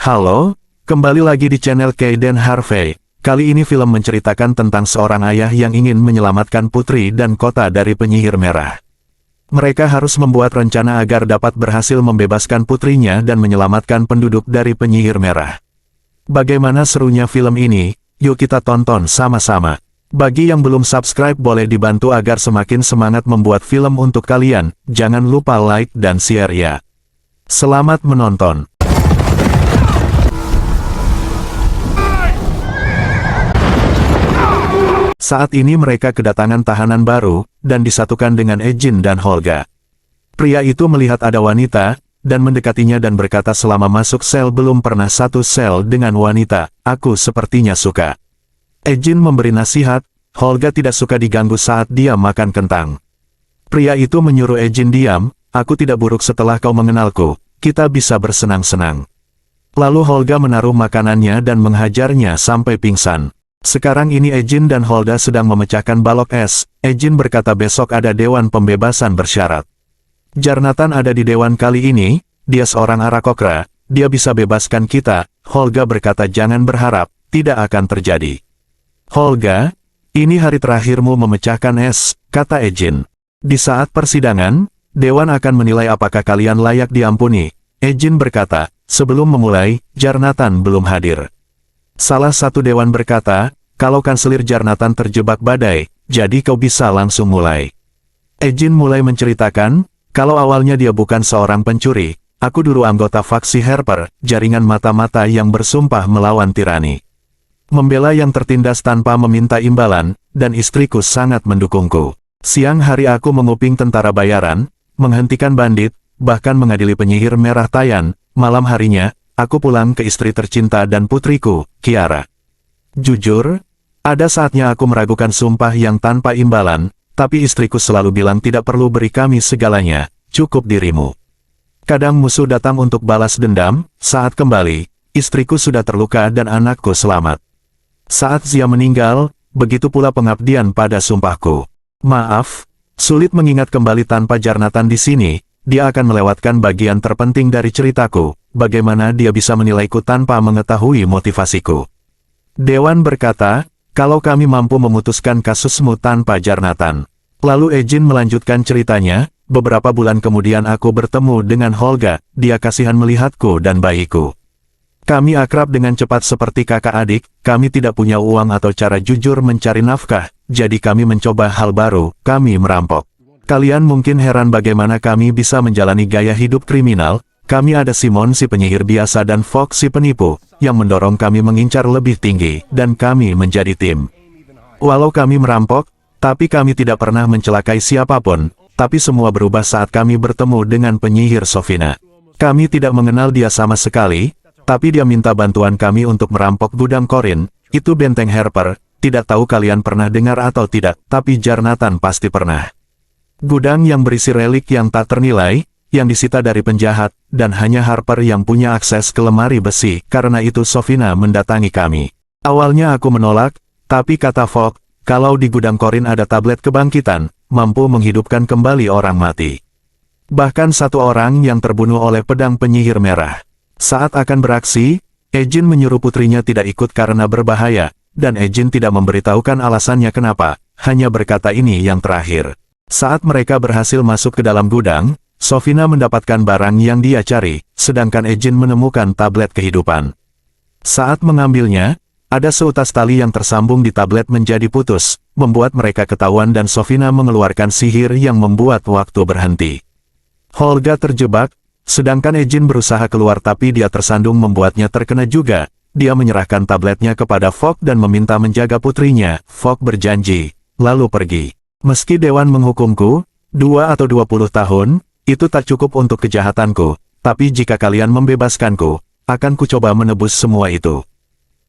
Halo, kembali lagi di channel Kaiden Harvey. Kali ini film menceritakan tentang seorang ayah yang ingin menyelamatkan putri dan kota dari penyihir merah. Mereka harus membuat rencana agar dapat berhasil membebaskan putrinya dan menyelamatkan penduduk dari penyihir merah. Bagaimana serunya film ini? Yuk kita tonton sama-sama. Bagi yang belum subscribe boleh dibantu agar semakin semangat membuat film untuk kalian. Jangan lupa like dan share ya. Selamat menonton. Saat ini mereka kedatangan tahanan baru, dan disatukan dengan Ejin dan Holga. Pria itu melihat ada wanita, dan mendekatinya dan berkata selama masuk sel belum pernah satu sel dengan wanita, aku sepertinya suka. Ejin memberi nasihat, Holga tidak suka diganggu saat dia makan kentang. Pria itu menyuruh Ejin diam, aku tidak buruk setelah kau mengenalku, kita bisa bersenang-senang. Lalu Holga menaruh makanannya dan menghajarnya sampai pingsan. Sekarang ini Ejin dan Holga sedang memecahkan balok es. Ejin berkata besok ada dewan pembebasan bersyarat. Jarnatan ada di dewan kali ini, dia seorang Arakokra, dia bisa bebaskan kita. Holga berkata jangan berharap, tidak akan terjadi. Holga, ini hari terakhirmu memecahkan es, kata Ejin. Di saat persidangan, dewan akan menilai apakah kalian layak diampuni. Ejin berkata, sebelum memulai, Jarnatan belum hadir. Salah satu dewan berkata, kalau kanselir Jarnatan terjebak badai, jadi kau bisa langsung mulai. Ejin mulai menceritakan, kalau awalnya dia bukan seorang pencuri, aku dulu anggota faksi Harper, jaringan mata-mata yang bersumpah melawan tirani. Membela yang tertindas tanpa meminta imbalan, dan istriku sangat mendukungku. Siang hari aku menguping tentara bayaran, menghentikan bandit, bahkan mengadili penyihir merah Tayan. Malam harinya, aku pulang ke istri tercinta dan putriku, Kiara. Jujur, ada saatnya aku meragukan sumpah yang tanpa imbalan, tapi istriku selalu bilang tidak perlu beri kami segalanya, cukup dirimu. Kadang musuh datang untuk balas dendam, saat kembali, istriku sudah terluka dan anakku selamat. Saat Zia meninggal, begitu pula pengabdian pada sumpahku. Maaf, sulit mengingat kembali tanpa Jarnatan di sini, dia akan melewatkan bagian terpenting dari ceritaku. Bagaimana dia bisa menilaiku tanpa mengetahui motivasiku? Dewan berkata, kalau kami mampu memutuskan kasusmu tanpa Jarnatan. Lalu Ejin melanjutkan ceritanya, beberapa bulan kemudian aku bertemu dengan Holga, dia kasihan melihatku dan bayiku. Kami akrab dengan cepat seperti kakak adik, kami tidak punya uang atau cara jujur mencari nafkah, jadi kami mencoba hal baru, kami merampok. Kalian mungkin heran bagaimana kami bisa menjalani gaya hidup kriminal. Kami ada Simon si penyihir biasa dan Fox si penipu, yang mendorong kami mengincar lebih tinggi, dan kami menjadi tim. Walau kami merampok, tapi kami tidak pernah mencelakai siapapun, tapi semua berubah saat kami bertemu dengan penyihir Sofina. Kami tidak mengenal dia sama sekali, tapi dia minta bantuan kami untuk merampok gudang Korin, itu benteng Harper, tidak tahu kalian pernah dengar atau tidak, tapi Jarnatan pasti pernah. Gudang yang berisi relik yang tak ternilai, yang disita dari penjahat, dan hanya Harper yang punya akses ke lemari besi, karena itu Sofina mendatangi kami. Awalnya aku menolak, tapi kata Fogg, kalau di gudang Korin ada tablet kebangkitan, mampu menghidupkan kembali orang mati. Bahkan satu orang yang terbunuh oleh pedang penyihir merah. Saat akan beraksi, Ejin menyuruh putrinya tidak ikut karena berbahaya, dan Ejin tidak memberitahukan alasannya kenapa, hanya berkata ini yang terakhir. Saat mereka berhasil masuk ke dalam gudang, Sofina mendapatkan barang yang dia cari, sedangkan Ejin menemukan tablet kehidupan. Saat mengambilnya, ada seutas tali yang tersambung di tablet menjadi putus, membuat mereka ketahuan dan Sofina mengeluarkan sihir yang membuat waktu berhenti. Holga terjebak, sedangkan Ejin berusaha keluar tapi dia tersandung membuatnya terkena juga. Dia menyerahkan tabletnya kepada Fogg dan meminta menjaga putrinya. Fogg berjanji, lalu pergi. Meski dewan menghukumku, 2 atau 20 tahun, itu tak cukup untuk kejahatanku, tapi jika kalian membebaskanku, akan kucoba menebus semua itu.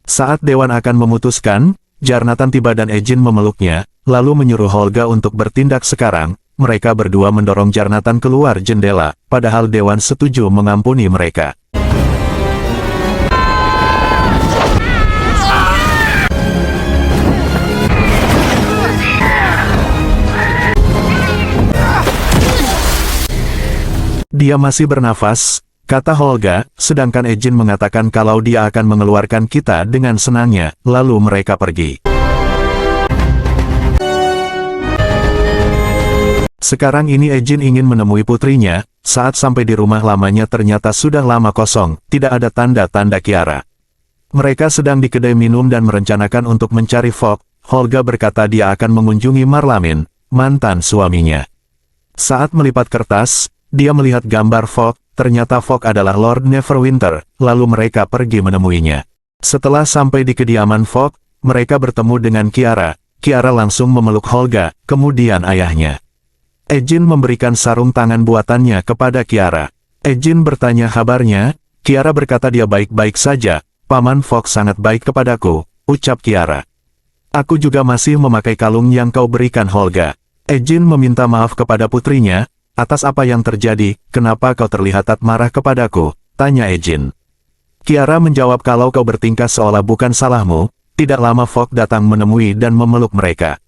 Saat dewan akan memutuskan, Jarnatan tiba dan Ejin memeluknya, lalu menyuruh Holga untuk bertindak sekarang. Mereka berdua mendorong Jarnatan keluar jendela, padahal dewan setuju mengampuni mereka. Dia masih bernafas, kata Holga, sedangkan Ejin mengatakan kalau dia akan mengeluarkan kita dengan senangnya, lalu mereka pergi. Sekarang ini Ejin ingin menemui putrinya, saat sampai di rumah lamanya ternyata sudah lama kosong, tidak ada tanda-tanda Kiara. Mereka sedang di kedai minum dan merencanakan untuk mencari Fogg. Holga berkata dia akan mengunjungi Marlamin, mantan suaminya. Saat melipat kertas, dia melihat gambar Fogg, ternyata Fogg adalah Lord Neverwinter, lalu mereka pergi menemuinya. Setelah sampai di kediaman Fogg, mereka bertemu dengan Kiara. Kiara langsung memeluk Holga, kemudian ayahnya. Ejin memberikan sarung tangan buatannya kepada Kiara. Ejin bertanya kabarnya, Kiara berkata dia baik-baik saja, Paman Fogg sangat baik kepadaku, ucap Kiara. Aku juga masih memakai kalung yang kau berikan Holga. Ejin meminta maaf kepada putrinya, atas apa yang terjadi, kenapa kau terlihat tak marah kepadaku, tanya Ejin. Kiara menjawab kalau kau bertingkah seolah bukan salahmu. Tidak lama Fogg datang menemui dan memeluk mereka.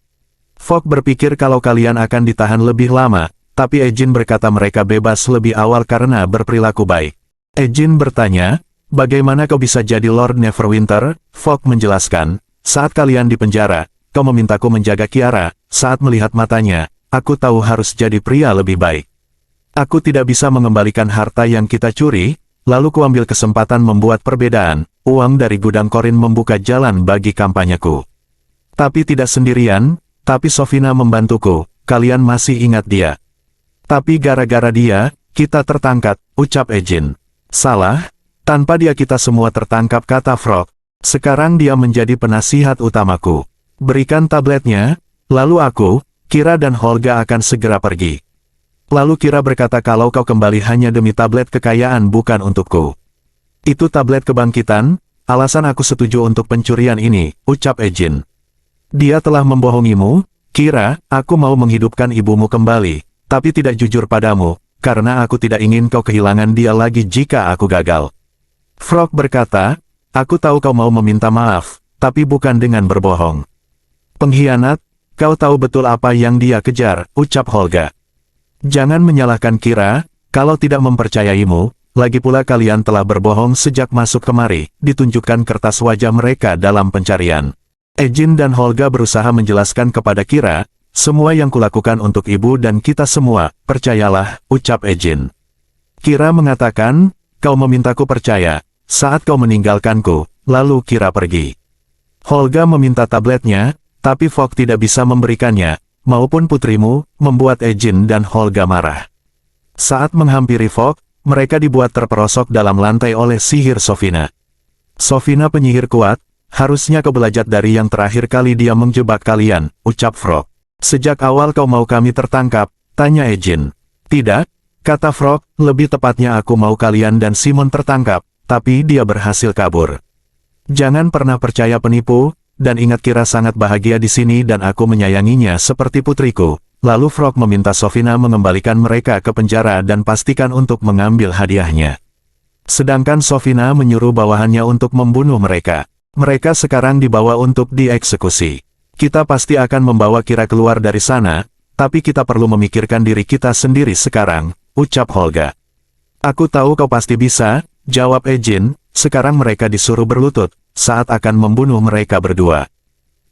Fogg berpikir kalau kalian akan ditahan lebih lama, tapi Ejin berkata mereka bebas lebih awal karena berperilaku baik. Ejin bertanya, bagaimana kau bisa jadi Lord Neverwinter? Fogg menjelaskan, saat kalian di penjara, kau memintaku menjaga Kiara, saat melihat matanya, aku tahu harus jadi pria lebih baik. Aku tidak bisa mengembalikan harta yang kita curi, lalu kuambil kesempatan membuat perbedaan, uang dari gudang korin membuka jalan bagi kampanyeku. Tapi tidak sendirian, tapi Sofina membantuku, kalian masih ingat dia. Tapi gara-gara dia, kita tertangkap, ucap Ejin. Salah, tanpa dia kita semua tertangkap kata Fogg. Sekarang dia menjadi penasihat utamaku. Berikan tabletnya, lalu aku, Kira dan Holga akan segera pergi. Lalu Kira berkata kalau kau kembali hanya demi tablet kekayaan bukan untukku. Itu tablet kebangkitan, alasan aku setuju untuk pencurian ini, ucap Ejin. Dia telah membohongimu, Kira, aku mau menghidupkan ibumu kembali, tapi tidak jujur padamu, karena aku tidak ingin kau kehilangan dia lagi jika aku gagal. Fogg berkata, aku tahu kau mau meminta maaf, tapi bukan dengan berbohong. Pengkhianat, kau tahu betul apa yang dia kejar, ucap Holga. Jangan menyalahkan Kira, kalau tidak mempercayaimu, lagi pula kalian telah berbohong sejak masuk kemari, ditunjukkan kertas wajah mereka dalam pencarian. Ejin dan Holga berusaha menjelaskan kepada Kira, semua yang kulakukan untuk ibu dan kita semua, percayalah, ucap Ejin. Kira mengatakan, kau memintaku percaya, saat kau meninggalkanku, lalu Kira pergi. Holga meminta tabletnya, tapi Fogg tidak bisa memberikannya, maupun putrimu, membuat Ejin dan Holga marah. Saat menghampiri Fogg, mereka dibuat terperosok dalam lantai oleh sihir Sofina. Sofina penyihir kuat, harusnya kau belajar dari yang terakhir kali dia menjebak kalian, ucap Fogg. Sejak awal kau mau kami tertangkap, tanya Ejin. Tidak, kata Fogg, lebih tepatnya aku mau kalian dan Simon tertangkap, tapi dia berhasil kabur. Jangan pernah percaya penipu, dan ingat Kira sangat bahagia di sini dan aku menyayanginya seperti putriku. Lalu Fogg meminta Sofina mengembalikan mereka ke penjara dan pastikan untuk mengambil hadiahnya. Sedangkan Sofina menyuruh bawahannya untuk membunuh mereka. Mereka sekarang dibawa untuk dieksekusi. Kita pasti akan membawa Kira keluar dari sana, tapi kita perlu memikirkan diri kita sendiri sekarang, ucap Holga. Aku tahu kau pasti bisa, jawab Ejin, sekarang mereka disuruh berlutut, saat akan membunuh mereka berdua.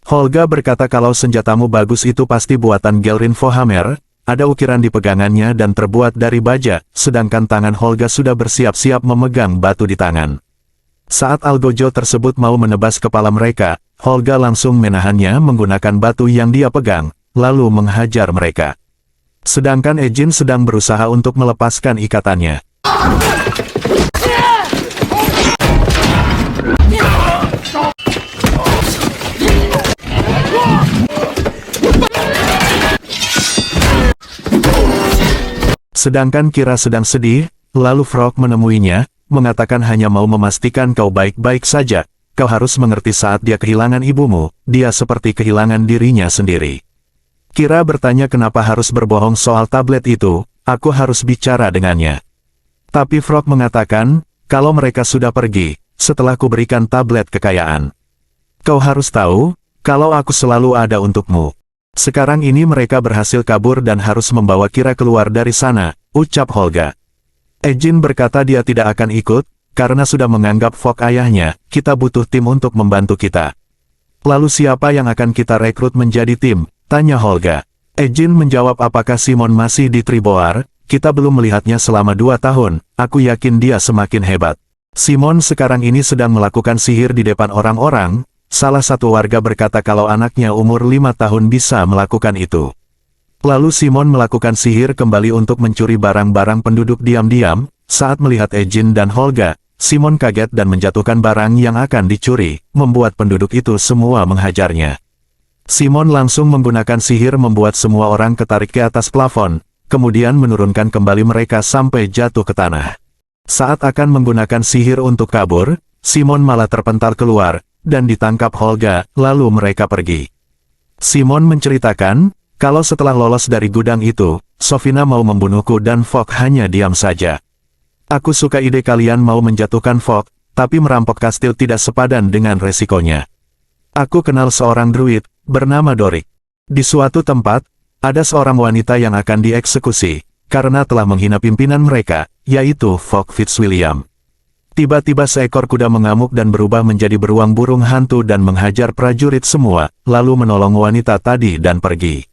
Holga berkata kalau senjatamu bagus itu pasti buatan Gelrin Fohammer, ada ukiran di pegangannya dan terbuat dari baja, sedangkan tangan Holga sudah bersiap-siap memegang batu di tangan. Saat algojo tersebut mau menebas kepala mereka, Holga langsung menahannya menggunakan batu yang dia pegang, lalu menghajar mereka. Sedangkan Ejin sedang berusaha untuk melepaskan ikatannya. Sedangkan Kira sedang sedih, lalu Fogg menemuinya, mengatakan hanya mau memastikan kau baik-baik saja, kau harus mengerti saat dia kehilangan ibumu, dia seperti kehilangan dirinya sendiri. Kira bertanya kenapa harus berbohong soal tablet itu, aku harus bicara dengannya. Tapi Fogg mengatakan, kalau mereka sudah pergi, setelah kuberikan tablet kekayaan. Kau harus tahu, kalau aku selalu ada untukmu. Sekarang ini mereka berhasil kabur dan harus membawa Kira keluar dari sana, ucap Holga. Ejin berkata dia tidak akan ikut, karena sudah menganggap Fok ayahnya. Kita butuh tim untuk membantu kita. Lalu siapa yang akan kita rekrut menjadi tim? Tanya Holga. Ejin menjawab, apakah Simon masih di Triboar? Kita belum melihatnya selama 2 tahun, aku yakin dia semakin hebat. Simon sekarang ini sedang melakukan sihir di depan orang-orang. Salah satu warga berkata kalau anaknya umur 5 tahun bisa melakukan itu. Lalu Simon melakukan sihir kembali untuk mencuri barang-barang penduduk diam-diam. Saat melihat Ejin dan Holga, Simon kaget dan menjatuhkan barang yang akan dicuri, membuat penduduk itu semua menghajarnya. Simon langsung menggunakan sihir membuat semua orang ketarik ke atas plafon, kemudian menurunkan kembali mereka sampai jatuh ke tanah. Saat akan menggunakan sihir untuk kabur, Simon malah terpental keluar, dan ditangkap Holga, lalu mereka pergi. Simon menceritakan, kalau setelah lolos dari gudang itu, Sofina mau membunuhku dan Fok hanya diam saja. Aku suka ide kalian mau menjatuhkan Fok, tapi merampok kastil tidak sepadan dengan resikonya. Aku kenal seorang druid, bernama Dorik. Di suatu tempat, ada seorang wanita yang akan dieksekusi, karena telah menghina pimpinan mereka, yaitu Fok Fitzwilliam. Tiba-tiba seekor kuda mengamuk dan berubah menjadi beruang burung hantu dan menghajar prajurit semua, lalu menolong wanita tadi dan pergi.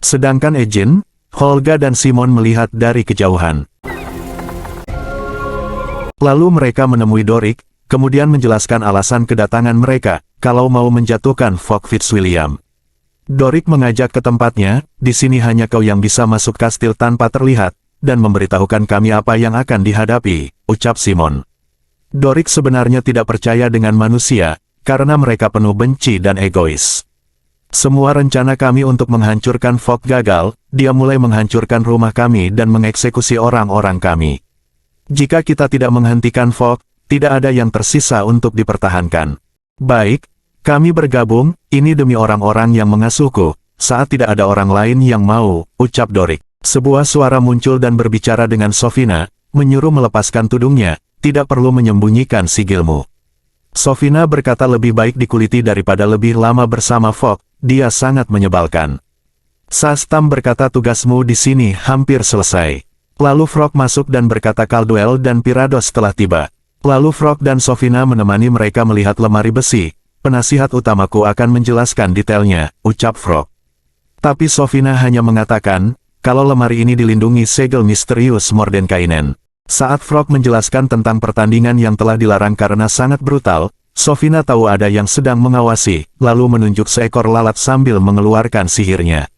Sedangkan Ejin, Holga dan Simon melihat dari kejauhan. Lalu mereka menemui Dorik, kemudian menjelaskan alasan kedatangan mereka, kalau mau menjatuhkan Fok Fitzwilliam. Dorik mengajak ke tempatnya, di sini hanya kau yang bisa masuk kastil tanpa terlihat, dan memberitahukan kami apa yang akan dihadapi, ucap Simon. Dorik sebenarnya tidak percaya dengan manusia, karena mereka penuh benci dan egois. Semua rencana kami untuk menghancurkan Fok gagal, dia mulai menghancurkan rumah kami dan mengeksekusi orang-orang kami. Jika kita tidak menghentikan Fok, tidak ada yang tersisa untuk dipertahankan. Baik, kami bergabung, ini demi orang-orang yang mengasuhku, saat tidak ada orang lain yang mau, ucap Dorik. Sebuah suara muncul dan berbicara dengan Sofina, menyuruh melepaskan tudungnya, tidak perlu menyembunyikan sigilmu. Sofina berkata lebih baik dikuliti daripada lebih lama bersama Fok, dia sangat menyebalkan. Sastam berkata tugasmu di sini hampir selesai. Lalu Frog masuk dan berkata Caldwell dan Pirados telah tiba. Lalu Frog dan Sofina menemani mereka melihat lemari besi. Penasihat utamaku akan menjelaskan detailnya, ucap Frog. Tapi Sofina hanya mengatakan, kalau lemari ini dilindungi segel misterius Mordenkainen. Saat Frog menjelaskan tentang pertandingan yang telah dilarang karena sangat brutal, Sofina tahu ada yang sedang mengawasi, lalu menunjuk seekor lalat sambil mengeluarkan sihirnya.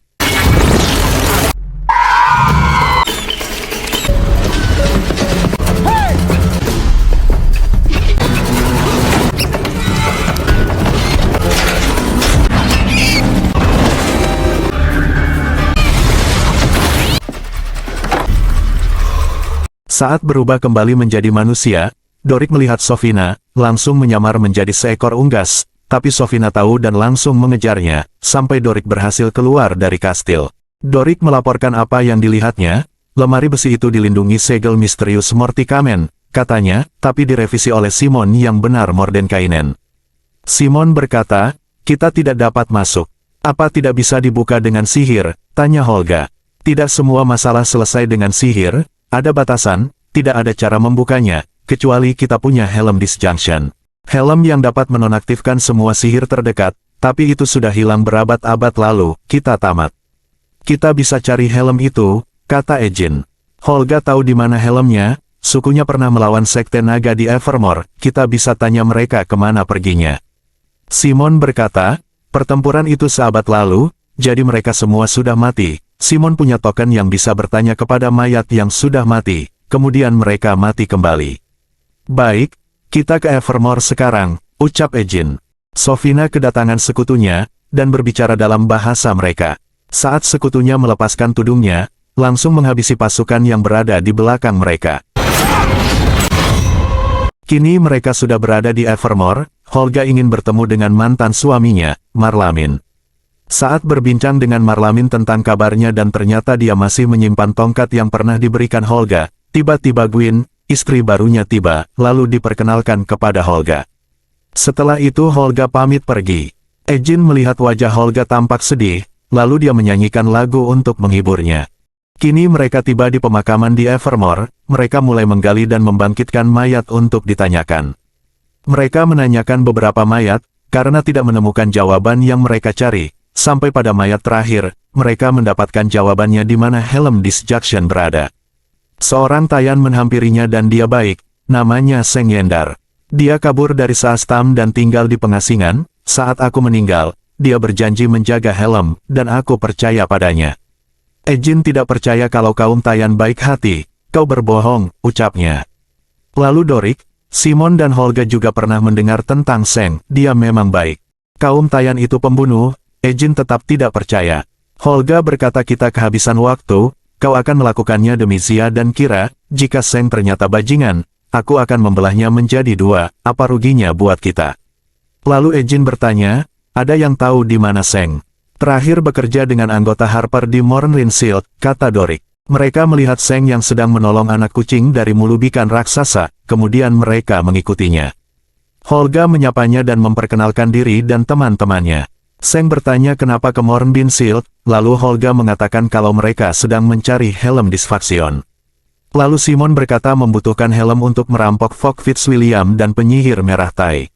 Saat berubah kembali menjadi manusia, Dorik melihat Sofina, langsung menyamar menjadi seekor unggas, tapi Sofina tahu dan langsung mengejarnya, sampai Dorik berhasil keluar dari kastil. Dorik melaporkan apa yang dilihatnya, lemari besi itu dilindungi segel misterius Mortikamen, katanya, tapi direvisi oleh Simon yang benar Mordenkainen. Simon berkata, kita tidak dapat masuk. Apa tidak bisa dibuka dengan sihir? Tanya Holga. Tidak semua masalah selesai dengan sihir, ada batasan, tidak ada cara membukanya, kecuali kita punya helm disjunction. Helm yang dapat menonaktifkan semua sihir terdekat, tapi itu sudah hilang berabad-abad lalu, kita tamat. Kita bisa cari helm itu, kata Ejin. Holga tahu di mana helmnya, sukunya pernah melawan sekte naga di Evermore, kita bisa tanya mereka kemana perginya. Simon berkata, pertempuran itu seabad lalu, jadi mereka semua sudah mati. Simon punya token yang bisa bertanya kepada mayat yang sudah mati, kemudian mereka mati kembali. Baik, kita ke Evermore sekarang, ucap Ejin. Sofina kedatangan sekutunya, dan berbicara dalam bahasa mereka. Saat sekutunya melepaskan tudungnya, langsung menghabisi pasukan yang berada di belakang mereka. Kini mereka sudah berada di Evermore, Holga ingin bertemu dengan mantan suaminya, Marlamin. Saat berbincang dengan Marlamin tentang kabarnya dan ternyata dia masih menyimpan tongkat yang pernah diberikan Holga, tiba-tiba Gwyn, istri barunya tiba, lalu diperkenalkan kepada Holga. Setelah itu Holga pamit pergi. Ejin melihat wajah Holga tampak sedih, lalu dia menyanyikan lagu untuk menghiburnya. Kini mereka tiba di pemakaman di Evermore, mereka mulai menggali dan membangkitkan mayat untuk ditanyakan. Mereka menanyakan beberapa mayat, karena tidak menemukan jawaban yang mereka cari, sampai pada mayat terakhir, mereka mendapatkan jawabannya di mana helm Disjunction berada. Seorang Tayan menghampirinya dan dia baik, namanya Seng Yendar. Dia kabur dari Saastam dan tinggal di pengasingan. Saat aku meninggal, dia berjanji menjaga helm, dan aku percaya padanya. Ejin tidak percaya kalau kaum Tayan baik hati, kau berbohong, ucapnya. Lalu Dorik, Simon dan Holga juga pernah mendengar tentang Seng, dia memang baik. Kaum Tayan itu pembunuh, Ejin tetap tidak percaya. Holga berkata kita kehabisan waktu, kau akan melakukannya demi Zia dan Kira, jika Seng ternyata bajingan, aku akan membelahnya menjadi dua, apa ruginya buat kita. Lalu Ejin bertanya, ada yang tahu di mana Seng? Terakhir bekerja dengan anggota Harper di Mornrin Shield, kata Dorik. Mereka melihat Seng yang sedang menolong anak kucing dari mulubikan raksasa, kemudian mereka mengikutinya. Holga menyapanya dan memperkenalkan diri dan teman-temannya. Seng bertanya kenapa ke Mornrin Shield, lalu Holga mengatakan kalau mereka sedang mencari helm Disfaction. Lalu Simon berkata membutuhkan helm untuk merampok Fok Fitzwilliam dan penyihir merah Tai.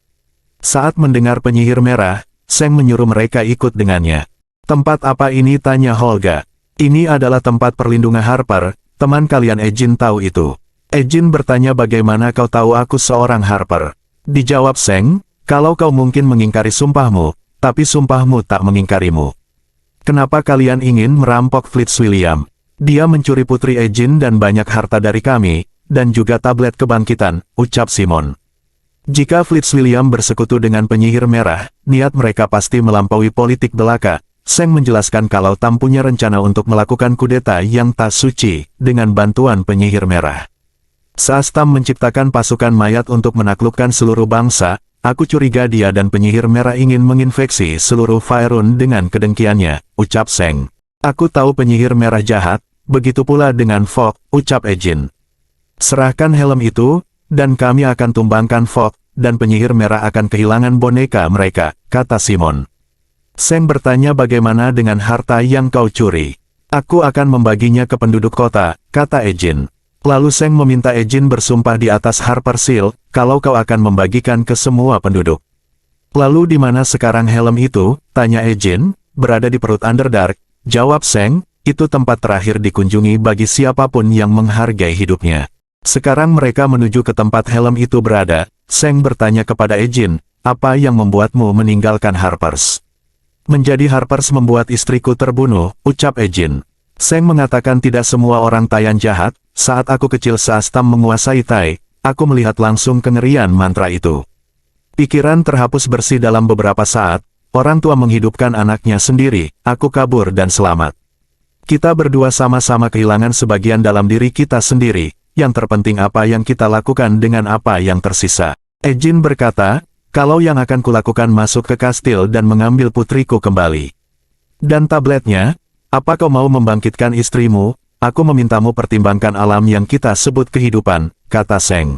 Saat mendengar penyihir merah, Seng menyuruh mereka ikut dengannya. Tempat apa ini? Tanya Holga. Ini adalah tempat perlindungan Harper, teman kalian Ejin tahu itu. Ejin bertanya bagaimana kau tahu aku seorang Harper. Dijawab Seng, kalau kau mungkin mengingkari sumpahmu, tapi sumpahmu tak mengingkarimu. Kenapa kalian ingin merampok Fitzwilliam? Dia mencuri putri Ejin dan banyak harta dari kami, dan juga tablet kebangkitan, ucap Simon. Jika Fitzwilliam bersekutu dengan penyihir merah, niat mereka pasti melampaui politik belaka. Seng menjelaskan kalau Tam punya rencana untuk melakukan kudeta yang tak suci, dengan bantuan penyihir merah. Saat Tam menciptakan pasukan mayat untuk menaklukkan seluruh bangsa, aku curiga dia dan penyihir merah ingin menginfeksi seluruh Faerun dengan kedengkiannya, ucap Seng. Aku tahu penyihir merah jahat, begitu pula dengan Fok, ucap Ejin. Serahkan helm itu, dan kami akan tumbangkan Fok, dan penyihir merah akan kehilangan boneka mereka, kata Simon. Seng bertanya bagaimana dengan harta yang kau curi. Aku akan membaginya ke penduduk kota, kata Ejin. Lalu Seng meminta Ejin bersumpah di atas Harper Seal, kalau kau akan membagikan ke semua penduduk. Lalu di mana sekarang helm itu? Tanya Ejin. Berada di perut Underdark, jawab Seng, itu tempat terakhir dikunjungi bagi siapapun yang menghargai hidupnya. Sekarang mereka menuju ke tempat helm itu berada. Seng bertanya kepada Ejin, apa yang membuatmu meninggalkan Harpers? Menjadi Harpers membuat istriku terbunuh, ucap Ejin. Seng mengatakan tidak semua orang Tayan jahat, saat aku kecil Saastam menguasai Tai, aku melihat langsung kengerian mantra itu. Pikiran terhapus bersih dalam beberapa saat, orang tua menghidupkan anaknya sendiri, aku kabur dan selamat. Kita berdua sama-sama kehilangan sebagian dalam diri kita sendiri. Yang terpenting apa yang kita lakukan dengan apa yang tersisa. Ejin berkata, kalau yang akan kulakukan masuk ke kastil dan mengambil putriku kembali. Dan tabletnya, apa kau mau membangkitkan istrimu? Aku memintamu pertimbangkan alam yang kita sebut kehidupan, kata Seng.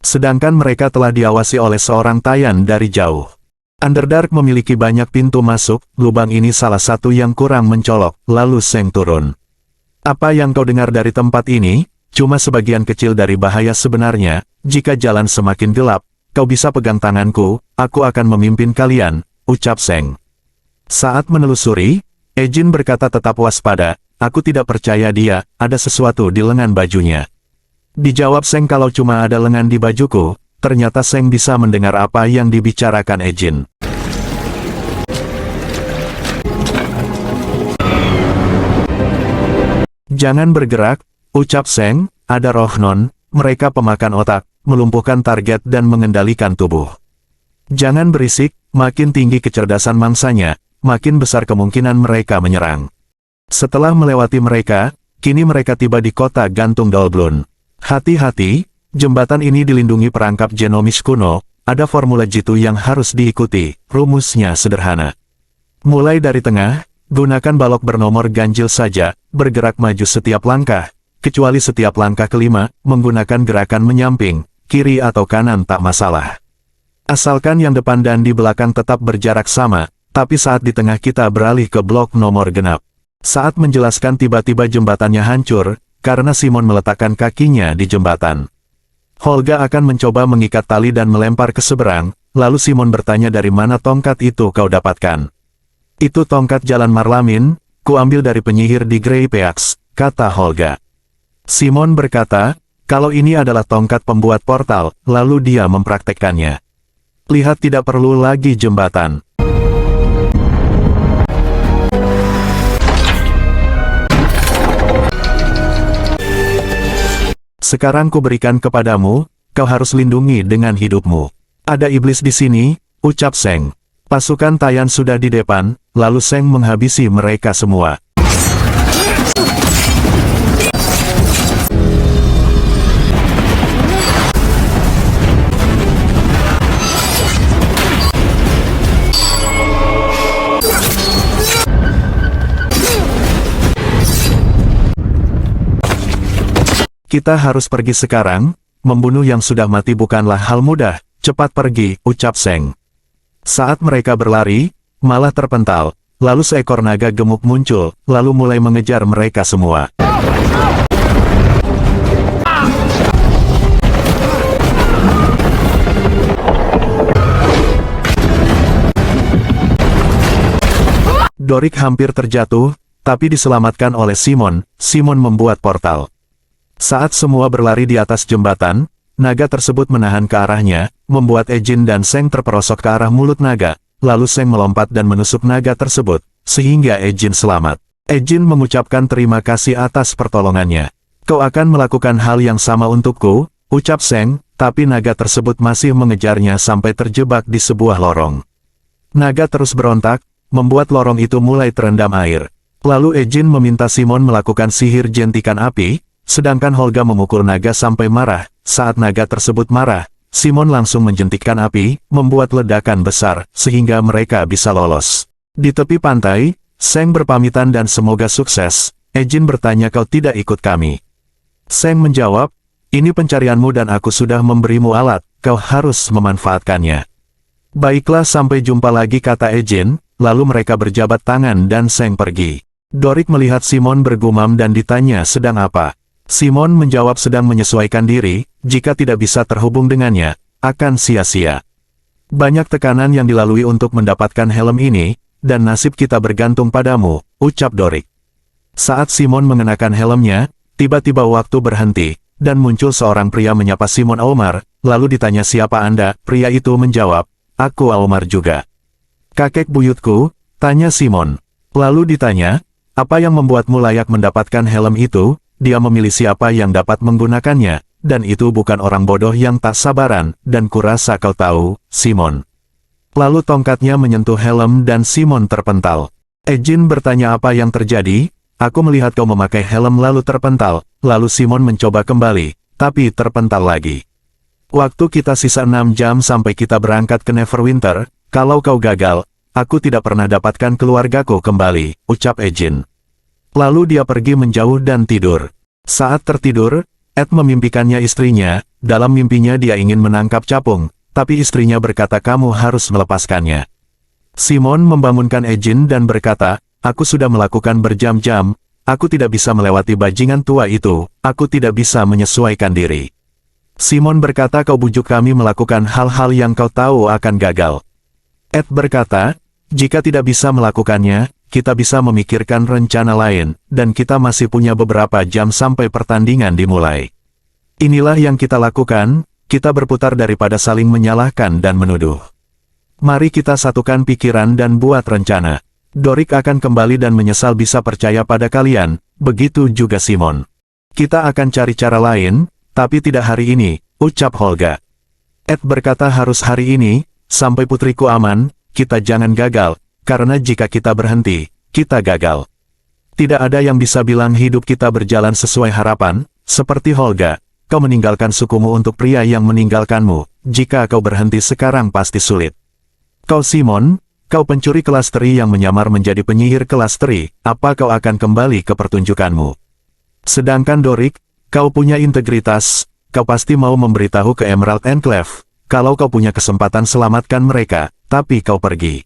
Sedangkan mereka telah diawasi oleh seorang Tayan dari jauh. Underdark memiliki banyak pintu masuk, lubang ini salah satu yang kurang mencolok, lalu Seng turun. Apa yang kau dengar dari tempat ini? Cuma sebagian kecil dari bahaya sebenarnya, jika jalan semakin gelap, kau bisa pegang tanganku, aku akan memimpin kalian, ucap Seng. Saat menelusuri, Ejin berkata tetap waspada, aku tidak percaya dia, ada sesuatu di lengan bajunya. Dijawab Seng kalau cuma ada lengan di bajuku, ternyata Seng bisa mendengar apa yang dibicarakan Ejin. Jangan bergerak, ucap Seng, ada roh non, mereka pemakan otak, melumpuhkan target dan mengendalikan tubuh. Jangan berisik, makin tinggi kecerdasan mangsanya, makin besar kemungkinan mereka menyerang. Setelah melewati mereka, kini mereka tiba di kota gantung Dolblun. Hati-hati, jembatan ini dilindungi perangkap genomis kuno, ada formula jitu yang harus diikuti, rumusnya sederhana. Mulai dari tengah, gunakan balok bernomor ganjil saja, bergerak maju setiap langkah, kecuali setiap langkah kelima, menggunakan gerakan menyamping, kiri atau kanan tak masalah. Asalkan yang depan dan di belakang tetap berjarak sama, Tapi saat di tengah kita beralih ke blok nomor genap. Saat menjelaskan tiba-tiba jembatannya hancur, karena Simon meletakkan kakinya di jembatan. Holga akan mencoba mengikat tali dan melempar ke seberang, lalu Simon bertanya dari mana tongkat itu kau dapatkan. Itu tongkat jalan Marlamin, kuambil dari penyihir di Grey Peaks, kata Holga. Simon berkata, kalau ini adalah tongkat pembuat portal, lalu dia mempraktekkannya. Lihat tidak perlu lagi jembatan. Sekarang kuberikan kepadamu, kau harus lindungi dengan hidupmu. Ada iblis di sini, ucap Seng. Pasukan Tayan sudah di depan, lalu Seng menghabisi mereka semua. Kita harus pergi sekarang, membunuh yang sudah mati bukanlah hal mudah, cepat pergi, ucap Seng. Saat mereka berlari, malah terpental, lalu seekor naga gemuk muncul, lalu mulai mengejar mereka semua. Dorik hampir terjatuh, tapi diselamatkan oleh Simon. Simon membuat portal. Saat semua berlari di atas jembatan, naga tersebut menahan ke arahnya, membuat Ejin dan Seng terperosok ke arah mulut naga, lalu Seng melompat dan menusuk naga tersebut, sehingga Ejin selamat. Ejin mengucapkan terima kasih atas pertolongannya. Kau akan melakukan hal yang sama untukku, ucap Seng, tapi naga tersebut masih mengejarnya sampai terjebak di sebuah lorong. Naga terus berontak, membuat lorong itu mulai terendam air. Lalu Ejin meminta Simon melakukan sihir jentikan api, sedangkan Holga memukul naga sampai marah. Saat naga tersebut marah, Simon langsung menjentikkan api, membuat ledakan besar, sehingga mereka bisa lolos. Di tepi pantai, Seng berpamitan dan semoga sukses. Ejin bertanya kau tidak ikut kami. Seng menjawab, ini pencarianmu dan aku sudah memberimu alat, kau harus memanfaatkannya. Baiklah sampai jumpa lagi kata Ejin, lalu mereka berjabat tangan dan Seng pergi. Dorik melihat Simon bergumam dan ditanya sedang apa. Simon menjawab sedang menyesuaikan diri, jika tidak bisa terhubung dengannya, akan sia-sia. Banyak tekanan yang dilalui untuk mendapatkan helm ini, dan nasib kita bergantung padamu, ucap Dorik. Saat Simon mengenakan helmnya, tiba-tiba waktu berhenti, dan muncul seorang pria menyapa Simon Aumar, lalu ditanya siapa Anda, pria itu menjawab, aku Aumar juga. Kakek buyutku, tanya Simon. Lalu ditanya, apa yang membuatmu layak mendapatkan helm itu? Dia memilih siapa yang dapat menggunakannya, dan itu bukan orang bodoh yang tak sabaran, dan kurasa kau tahu, Simon. Lalu tongkatnya menyentuh helm dan Simon terpental. Ejin bertanya apa yang terjadi, aku melihat kau memakai helm lalu terpental, lalu Simon mencoba kembali, tapi terpental lagi. Waktu kita sisa 6 jam sampai kita berangkat ke Neverwinter, kalau kau gagal, aku tidak pernah dapatkan keluargaku kembali, ucap Ejin. Lalu dia pergi menjauh dan tidur. Saat tertidur, Ed memimpikannya istrinya, dalam mimpinya dia ingin menangkap capung, tapi istrinya berkata kamu harus melepaskannya. Simon membangunkan Ejin dan berkata, aku sudah melakukan berjam-jam, aku tidak bisa melewati bajingan tua itu, aku tidak bisa menyesuaikan diri. Simon berkata kau bujuk kami melakukan hal-hal yang kau tahu akan gagal. Ed berkata, jika tidak bisa melakukannya, kita bisa memikirkan rencana lain, dan kita masih punya beberapa jam sampai pertandingan dimulai. Inilah yang kita lakukan, kita berputar daripada saling menyalahkan dan menuduh. Mari kita satukan pikiran dan buat rencana. Dorik akan kembali dan menyesal bisa percaya pada kalian, begitu juga Simon. Kita akan cari cara lain, tapi tidak hari ini, ucap Holga. Ed berkata harus hari ini, sampai putriku aman, kita jangan gagal. Karena jika kita berhenti, kita gagal. Tidak ada yang bisa bilang hidup kita berjalan sesuai harapan, seperti Holga, kau meninggalkan sukumu untuk pria yang meninggalkanmu, jika kau berhenti sekarang pasti sulit. Kau Simon, kau pencuri kelas teri yang menyamar menjadi penyihir kelas teri, apa kau akan kembali ke pertunjukanmu? Sedangkan Dorik, kau punya integritas, kau pasti mau memberitahu ke Emerald Enclave, kalau kau punya kesempatan selamatkan mereka, tapi kau pergi.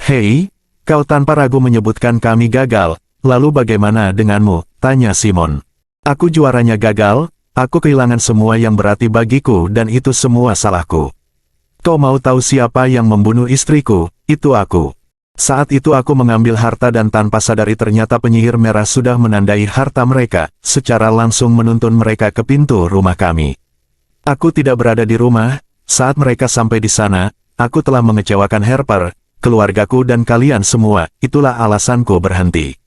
Hei, kau tanpa ragu menyebutkan kami gagal, lalu bagaimana denganmu? Tanya Simon. Aku juaranya gagal, aku kehilangan semua yang berarti bagiku dan itu semua salahku. Kau mau tahu siapa yang membunuh istriku? Itu aku. Saat itu aku mengambil harta dan tanpa sadari ternyata penyihir merah sudah menandai harta mereka, secara langsung menuntun mereka ke pintu rumah kami. Aku tidak berada di rumah, saat mereka sampai di sana, aku telah mengecewakan Harper, keluargaku dan kalian semua, itulah alasanku berhenti.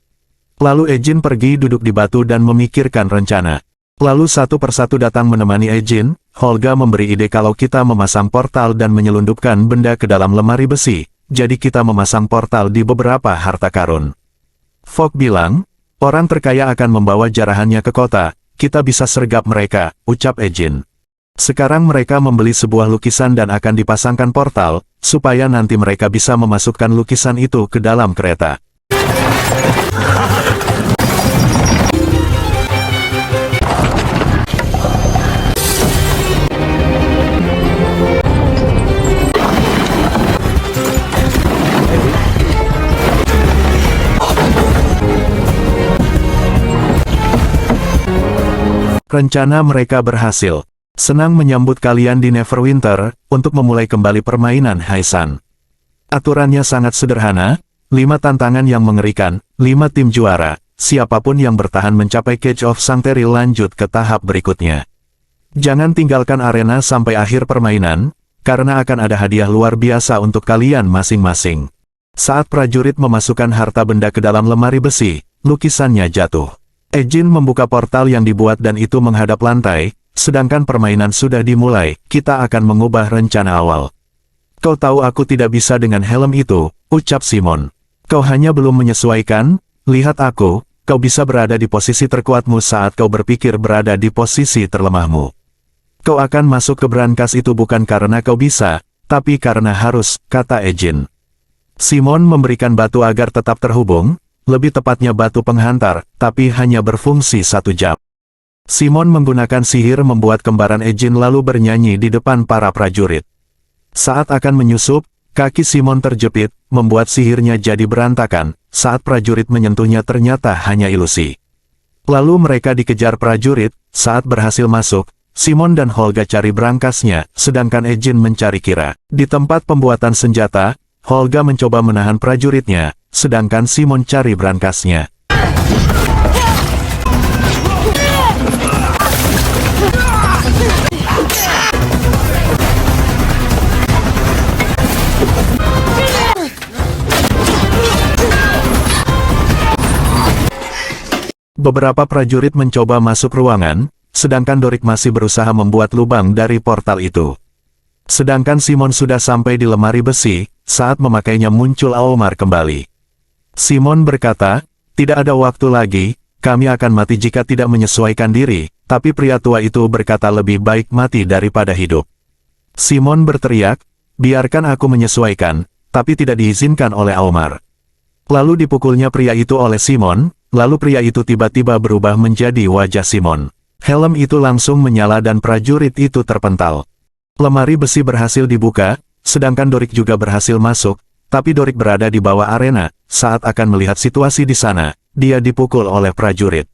Lalu Ejin pergi duduk di batu dan memikirkan rencana. Lalu satu persatu datang menemani Ejin. Holga memberi ide kalau kita memasang portal dan menyelundupkan benda ke dalam lemari besi, jadi kita memasang portal di beberapa harta karun. Fogg bilang, orang terkaya akan membawa jarahannya ke kota, kita bisa sergap mereka, ucap Ejin. Sekarang mereka membeli sebuah lukisan dan akan dipasangkan portal, supaya nanti mereka bisa memasukkan lukisan itu ke dalam kereta. Rencana mereka berhasil. Senang menyambut kalian di Neverwinter, untuk memulai kembali permainan Haisan. Aturannya sangat sederhana, 5 tantangan yang mengerikan, 5 tim juara, siapapun yang bertahan mencapai Cage of Sanctuary lanjut ke tahap berikutnya. Jangan tinggalkan arena sampai akhir permainan, karena akan ada hadiah luar biasa untuk kalian masing-masing. Saat prajurit memasukkan harta benda ke dalam lemari besi, lukisannya jatuh. Ejin membuka portal yang dibuat dan itu menghadap lantai, sedangkan permainan sudah dimulai, kita akan mengubah rencana awal. Kau tahu aku tidak bisa dengan helm itu, ucap Simon. Kau hanya belum menyesuaikan, lihat aku, kau bisa berada di posisi terkuatmu saat kau berpikir berada di posisi terlemahmu. Kau akan masuk ke brankas itu bukan karena kau bisa, tapi karena harus, kata Ejin. Simon memberikan batu agar tetap terhubung, lebih tepatnya batu penghantar, tapi hanya berfungsi 1 jam. Simon menggunakan sihir membuat kembaran Ejin lalu bernyanyi di depan para prajurit. Saat akan menyusup, kaki Simon terjepit, membuat sihirnya jadi berantakan, saat prajurit menyentuhnya ternyata hanya ilusi. Lalu mereka dikejar prajurit, saat berhasil masuk, Simon dan Holga cari brankasnya, sedangkan Ejin mencari Kira. Di tempat pembuatan senjata, Holga mencoba menahan prajuritnya, sedangkan Simon cari brankasnya. Beberapa prajurit mencoba masuk ruangan, sedangkan Dorik masih berusaha membuat lubang dari portal itu. Sedangkan Simon sudah sampai di lemari besi, saat memakainya muncul Aomar kembali. Simon berkata, tidak ada waktu lagi, kami akan mati jika tidak menyesuaikan diri, tapi pria tua itu berkata lebih baik mati daripada hidup. Simon berteriak, biarkan aku menyesuaikan, tapi tidak diizinkan oleh Aomar. Lalu dipukulnya pria itu oleh Simon, lalu pria itu tiba-tiba berubah menjadi wajah Simon. Helm itu langsung menyala dan prajurit itu terpental. Lemari besi berhasil dibuka, sedangkan Dorik juga berhasil masuk, tapi Dorik berada di bawah arena, saat akan melihat situasi di sana, dia dipukul oleh prajurit.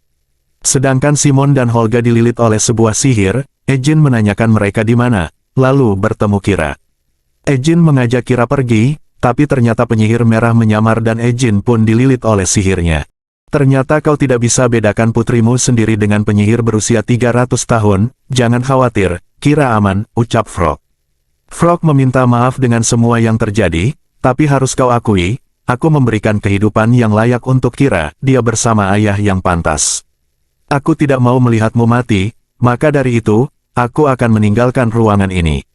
Sedangkan Simon dan Holga dililit oleh sebuah sihir, Ejin menanyakan mereka di mana, lalu bertemu Kira. Ejin mengajak Kira pergi, tapi ternyata penyihir merah menyamar dan Ejin pun dililit oleh sihirnya. Ternyata kau tidak bisa bedakan putrimu sendiri dengan penyihir berusia 300 tahun, jangan khawatir, Kira aman, ucap Frog. Frog meminta maaf dengan semua yang terjadi, tapi harus kau akui, aku memberikan kehidupan yang layak untuk Kira, dia bersama ayah yang pantas. Aku tidak mau melihatmu mati, maka dari itu, aku akan meninggalkan ruangan ini.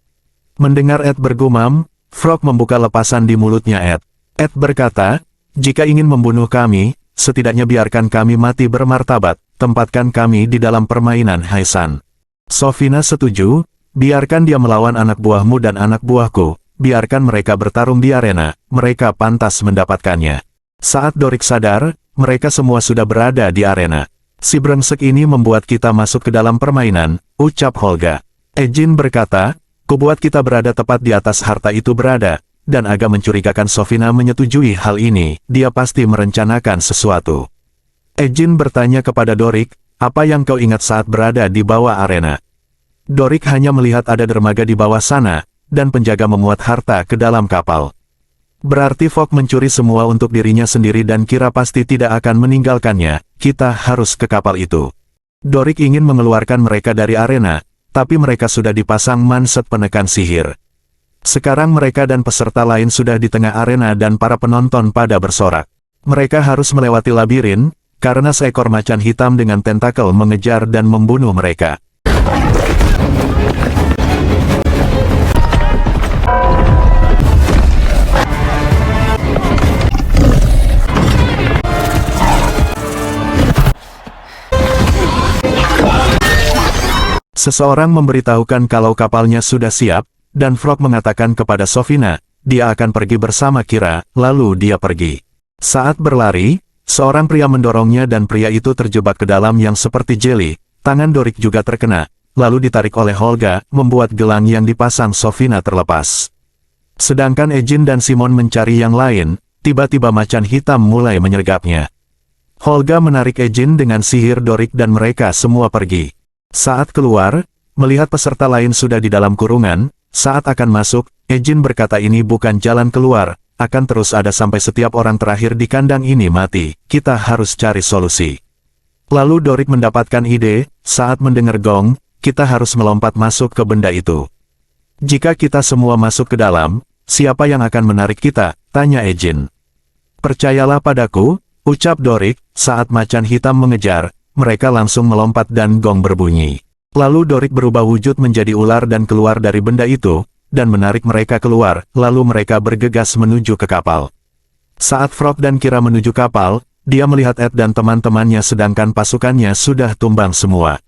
Mendengar Ed bergumam, Frog membuka lepasan di mulutnya Ed. Ed berkata, jika ingin membunuh kami, setidaknya biarkan kami mati bermartabat, tempatkan kami di dalam permainan Haisan. Sofina setuju, biarkan dia melawan anak buahmu dan anak buahku, biarkan mereka bertarung di arena, mereka pantas mendapatkannya. Saat Dorik sadar, mereka semua sudah berada di arena. Si brengsek ini membuat kita masuk ke dalam permainan, ucap Holga. Ejin berkata, kubuat kita berada tepat di atas harta itu berada, dan agak mencurigakan Sofina menyetujui hal ini, dia pasti merencanakan sesuatu. Ejin bertanya kepada Dorik, apa yang kau ingat saat berada di bawah arena? Dorik hanya melihat ada dermaga di bawah sana, dan penjaga memuat harta ke dalam kapal. Berarti Fogg mencuri semua untuk dirinya sendiri dan kira pasti tidak akan meninggalkannya, kita harus ke kapal itu. Dorik ingin mengeluarkan mereka dari arena, tapi mereka sudah dipasang manset penekan sihir. Sekarang mereka dan peserta lain sudah di tengah arena dan para penonton pada bersorak. Mereka harus melewati labirin, karena seekor macan hitam dengan tentakel mengejar dan membunuh mereka. Seseorang memberitahukan kalau kapalnya sudah siap, dan Frog mengatakan kepada Sofina, dia akan pergi bersama Kira, lalu dia pergi. Saat berlari, seorang pria mendorongnya dan pria itu terjebak ke dalam yang seperti jeli, tangan Dorik juga terkena, lalu ditarik oleh Holga, membuat gelang yang dipasang Sofina terlepas. Sedangkan Ejin dan Simon mencari yang lain, tiba-tiba macan hitam mulai menyergapnya. Holga menarik Ejin dengan sihir Dorik dan mereka semua pergi. Saat keluar, melihat peserta lain sudah di dalam kurungan, saat akan masuk, Ejin berkata ini bukan jalan keluar, akan terus ada sampai setiap orang terakhir di kandang ini mati, kita harus cari solusi. Lalu Dorik mendapatkan ide, saat mendengar gong, kita harus melompat masuk ke benda itu. Jika kita semua masuk ke dalam, siapa yang akan menarik kita? Tanya Ejin. Percayalah padaku, ucap Dorik, saat macan hitam mengejar, mereka langsung melompat dan gong berbunyi. Lalu Dorik berubah wujud menjadi ular dan keluar dari benda itu, dan menarik mereka keluar, lalu mereka bergegas menuju ke kapal. Saat Frog dan Kira menuju kapal, dia melihat Ed dan teman-temannya sedangkan pasukannya sudah tumbang semua.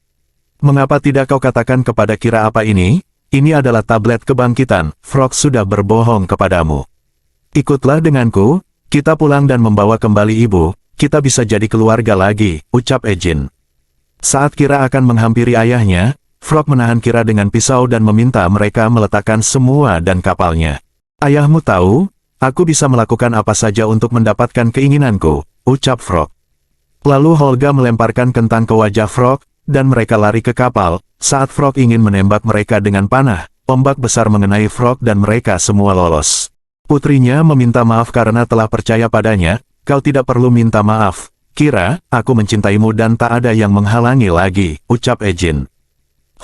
Mengapa tidak kau katakan kepada Kira apa ini? Ini adalah tablet kebangkitan, Frog sudah berbohong kepadamu. Ikutlah denganku, kita pulang dan membawa kembali ibu. Kita bisa jadi keluarga lagi, ucap Ejin. Saat Kira akan menghampiri ayahnya, Frog menahan Kira dengan pisau dan meminta mereka meletakkan semua dan kapalnya. Ayahmu tahu, aku bisa melakukan apa saja untuk mendapatkan keinginanku, ucap Frog. Lalu Holga melemparkan kentang ke wajah Frog, dan mereka lari ke kapal. Saat Frog ingin menembak mereka dengan panah, ombak besar mengenai Frog dan mereka semua lolos. Putrinya meminta maaf karena telah percaya padanya. Kau tidak perlu minta maaf, Kira, aku mencintaimu dan tak ada yang menghalangi lagi, ucap Ejin.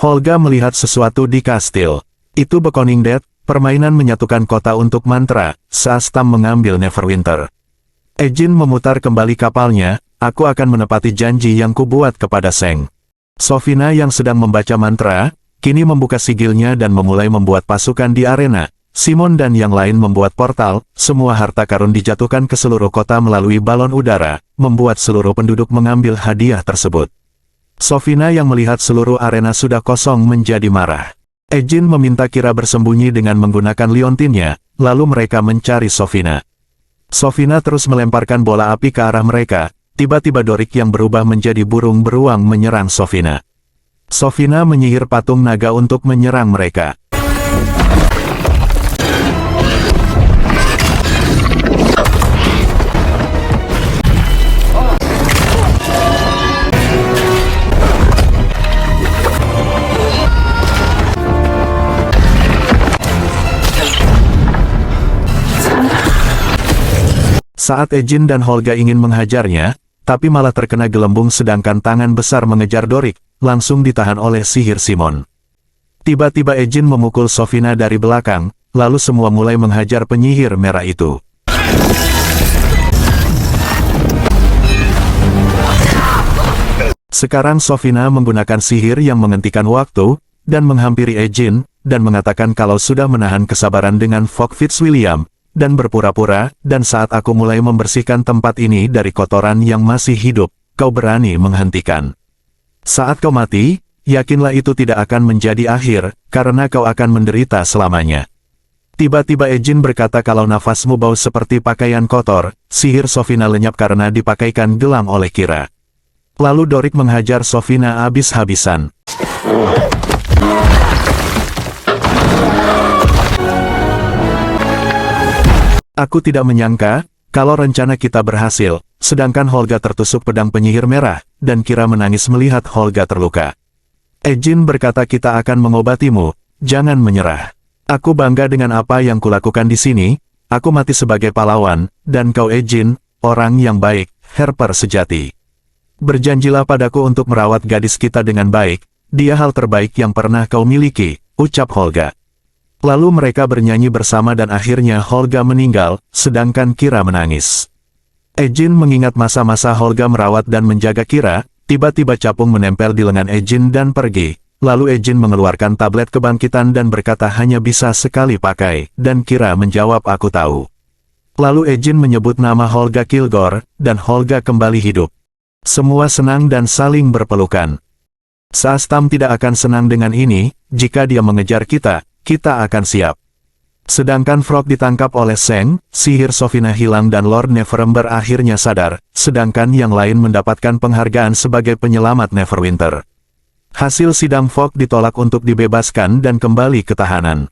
Holga melihat sesuatu di kastil. Itu Beckoning Dead, permainan menyatukan kota untuk mantra, Saastam mengambil Neverwinter. Ejin memutar kembali kapalnya, aku akan menepati janji yang kubuat kepada Seng. Sofina yang sedang membaca mantra, kini membuka sigilnya dan memulai membuat pasukan di arena. Simon dan yang lain membuat portal, semua harta karun dijatuhkan ke seluruh kota melalui balon udara, membuat seluruh penduduk mengambil hadiah tersebut. Sofina yang melihat seluruh arena sudah kosong menjadi marah. Ejin meminta Kira bersembunyi dengan menggunakan liontinnya, lalu mereka mencari Sofina. Sofina terus melemparkan bola api ke arah mereka, tiba-tiba Dorik yang berubah menjadi burung beruang menyerang Sofina. Sofina menyihir patung naga untuk menyerang mereka. Saat Ejin dan Holga ingin menghajarnya, tapi malah terkena gelembung sedangkan tangan besar mengejar Dorik, langsung ditahan oleh sihir Simon. Tiba-tiba Ejin memukul Sofina dari belakang, lalu semua mulai menghajar penyihir merah itu. Sekarang Sofina menggunakan sihir yang menghentikan waktu, dan menghampiri Ejin, dan mengatakan kalau sudah menahan kesabaran dengan Fogg Fitzwilliam, dan berpura-pura, dan saat aku mulai membersihkan tempat ini dari kotoran yang masih hidup, kau berani menghentikan. Saat kau mati, yakinlah itu tidak akan menjadi akhir, karena kau akan menderita selamanya. Tiba-tiba Ejin berkata kalau nafasmu bau seperti pakaian kotor, sihir Sofina lenyap karena dipakaikan gelang oleh Kira. Lalu Dorik menghajar Sofina habis-habisan. Aku tidak menyangka, kalau rencana kita berhasil, sedangkan Holga tertusuk pedang penyihir merah, dan Kira menangis melihat Holga terluka. Ejin berkata kita akan mengobatimu, jangan menyerah. Aku bangga dengan apa yang kulakukan di sini, aku mati sebagai pahlawan, dan kau Ejin, orang yang baik, Harper sejati. Berjanjilah padaku untuk merawat gadis kita dengan baik, dia hal terbaik yang pernah kau miliki, ucap Holga. Lalu mereka bernyanyi bersama dan akhirnya Holga meninggal, sedangkan Kira menangis. Ejin mengingat masa-masa Holga merawat dan menjaga Kira, tiba-tiba capung menempel di lengan Ejin dan pergi. Lalu Ejin mengeluarkan tablet kebangkitan dan berkata hanya bisa sekali pakai, dan Kira menjawab aku tahu. Lalu Ejin menyebut nama Holga Kilgore, dan Holga kembali hidup. Semua senang dan saling berpelukan. Saastam tidak akan senang dengan ini, jika dia mengejar kita akan siap. Sedangkan Frog ditangkap oleh Seng, sihir Sofina hilang dan Lord Neverember akhirnya sadar, sedangkan yang lain mendapatkan penghargaan sebagai penyelamat Neverwinter. Hasil sidang Frog ditolak untuk dibebaskan dan kembali ke tahanan.